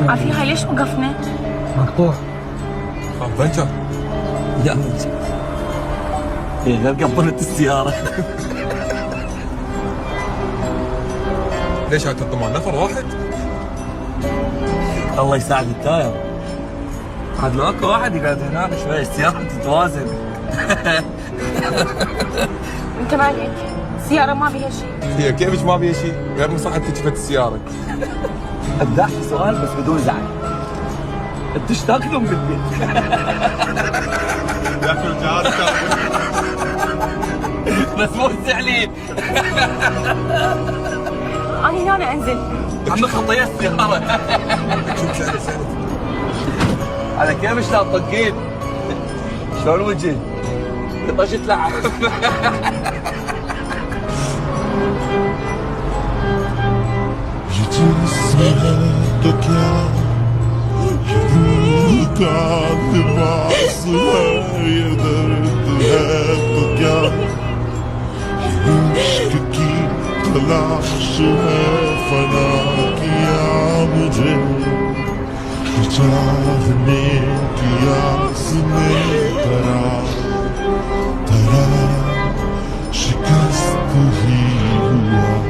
عافية هاي ليش وقفنا؟ مقطوع. بنشر يا بنشر هي غير قبلت السيارة. ليش هاي تنطمع نفر واحد؟ الله يساعد التاير. عاد لو اكو واحد يقعد هناك شوي السيارة تتوازن. انت مالك؟ السيارة ما بيها شيء. هي كيفك ما بيها شيء غير مصلحتك شفت السيارة؟ ابدأ سؤال بس بدون زعل. انت ايش تاكلون بالبيت؟ ياكل جهاز بس مو الزعلين. أنا هنا أنزل. عمي خطيت السيارة. شوف سعر على كيفش لا تطقين؟ شلون وجهي؟ طشت لعب. Je te siento क्या रूह का लिबास है ये दर्द है तो क्या इश्क की तलाश है फना किया मुझे चाहने की आस ने